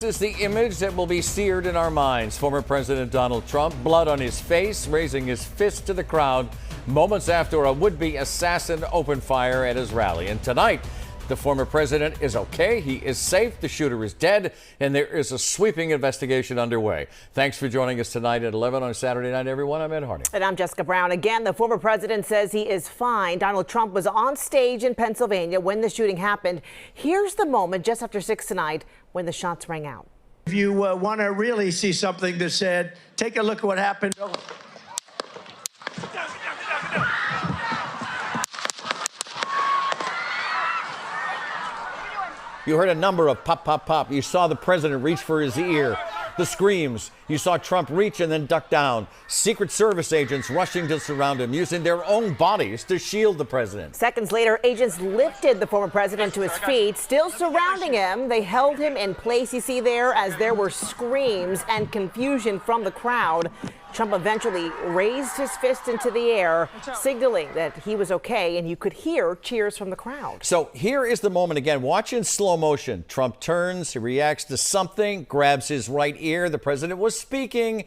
This is the image that will be seared in our minds. Former President Donald Trump, blood on his face, raising his fist to the crowd moments after a would-be assassin opened fire at his rally. And tonight, the former president is okay. He is safe. The shooter is dead. And there is a sweeping investigation underway. Thanks for joining us tonight at 11 on Saturday night, everyone. I'm Ed Hardy. And I'm Jessica Brown. Again, the former president says he is fine. Donald Trump was on stage in Pennsylvania when the shooting happened. Here's the moment just after 6 tonight when the shots rang out. If you want to really see something that's said, take a look at what happened. You heard a number of pop, pop, pop. You saw the president reach for his ear. The screams. You saw Trump reach and then duck down. Secret Service agents rushing to surround him, using their own bodies to shield the president. Seconds later, agents lifted the former president to his feet, still surrounding him. They held him in place, you see there, as there were screams and confusion from the crowd. Trump eventually raised his fist into the air, signaling that he was okay, and you could hear cheers from the crowd. So here is the moment again. Watch in slow motion. Trump turns, he reacts to something, grabs his right ear. The president was speaking.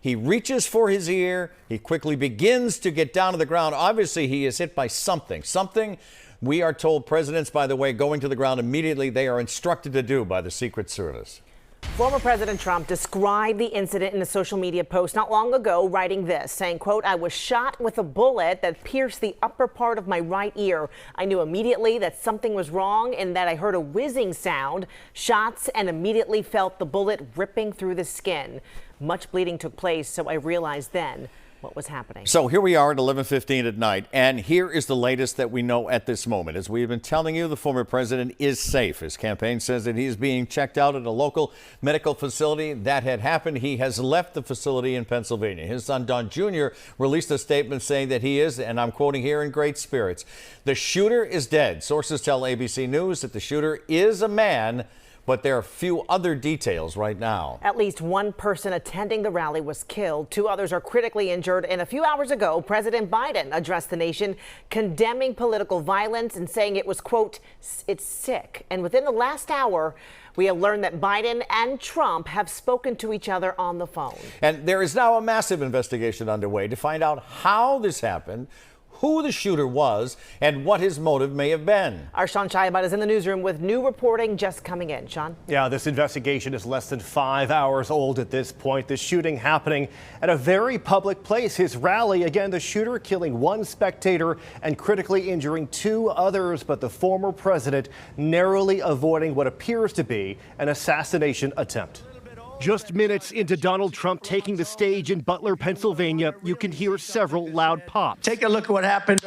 He reaches for his ear. He quickly begins to get down to the ground. Obviously, he is hit by something. Something we are told presidents, by the way, going to the ground immediately, they are instructed to do by the Secret Service. Former President Trump described the incident in a social media post not long ago, writing this, saying, quote, "I was shot with a bullet that pierced the upper part of my right ear. I knew immediately that something was wrong and that I heard a whizzing sound, shots, and immediately felt the bullet ripping through the skin. Much bleeding took place, so I realized then what was happening." So here we are at 11:15 at night, and here is the latest that we know at this moment. As we've been telling you, the former president is safe. His campaign says that he's being checked out at a local medical facility. That had happened. He has left the facility in Pennsylvania. His son, Don Jr., released a statement saying that he is, and I'm quoting here, in great spirits. The shooter is dead. Sources tell ABC News that the shooter is a man, but there are few other details right now. At least one person attending the rally was killed. 2 others are critically injured. And a few hours ago, President Biden addressed the nation, condemning political violence and saying it was, quote, "it's sick." And within the last hour, we have learned that Biden and Trump have spoken to each other on the phone. And there is now a massive investigation underway to find out how this happened, who the shooter was, and what his motive may have been. Our Sean Chiabat is in the newsroom with new reporting just coming in. Sean? Yeah, this investigation is less than 5 hours old at this point. The shooting happening at a very public place, his rally. Again, the shooter killing 1 spectator and critically injuring 2 others, but the former president narrowly avoiding what appears to be an assassination attempt. Just minutes into Donald Trump taking the stage in Butler, Pennsylvania, you can hear several loud pops. Take a look at what happened.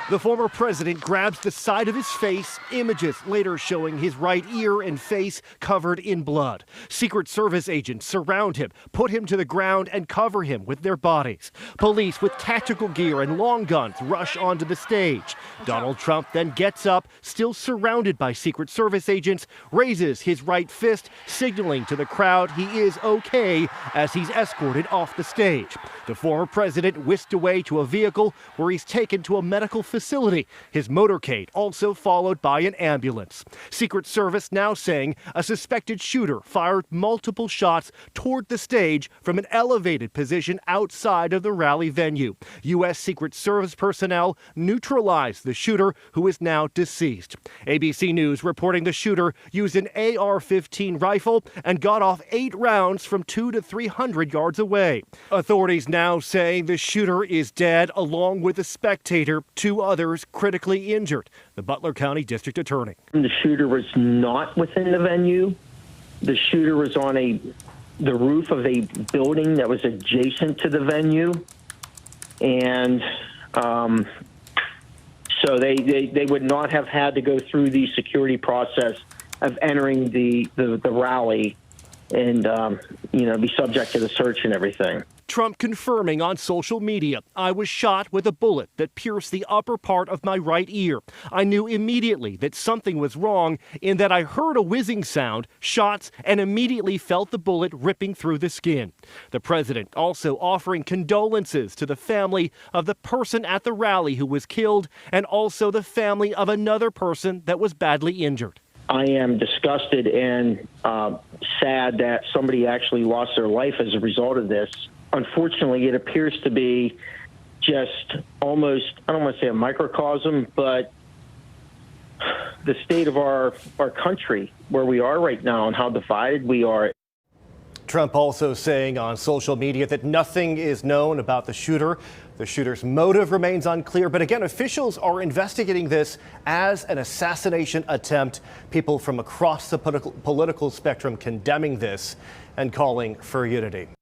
The former president grabs the side of his face, images later showing his right ear and face covered in blood. Secret Service agents surround him, put him to the ground, and cover him with their bodies. Police with tactical gear and long guns rush onto the stage. Donald Trump then gets up, still surrounded by Secret Service agents, raises his right fist, signaling to the crowd he is okay as he's escorted off the stage. The former president whisked away to a vehicle where he's taken to a medical facility. His motorcade also followed by an ambulance. Secret Service now saying a suspected shooter fired multiple shots toward the stage from an elevated position outside of the rally venue. U.S. Secret Service personnel neutralized the shooter, who is now deceased. ABC News reporting the shooter used an AR-15 rifle and got off 8 rounds from 200 to 300 yards away. Authorities now saying the shooter is dead, along with a spectator, 2 others critically injured. The Butler County District Attorney. The shooter was not within the venue. The shooter was on the roof of a building that was adjacent to the venue. And so they would not have had to go through the security process of entering the rally and, be subject to the search and everything. Trump confirming on social media, "I was shot with a bullet that pierced the upper part of my right ear. I knew immediately that something was wrong in that I heard a whizzing sound, shots, and immediately felt the bullet ripping through the skin." The president also offering condolences to the family of the person at the rally who was killed and also the family of another person that was badly injured. I am disgusted and sad that somebody actually lost their life as a result of this. Unfortunately, it appears to be just almost, I don't want to say a microcosm, but the state of our country, where we are right now and how divided we are. Trump also saying on social media that nothing is known about the shooter. The shooter's motive remains unclear, but again, officials are investigating this as an assassination attempt. People from across the political spectrum condemning this and calling for unity.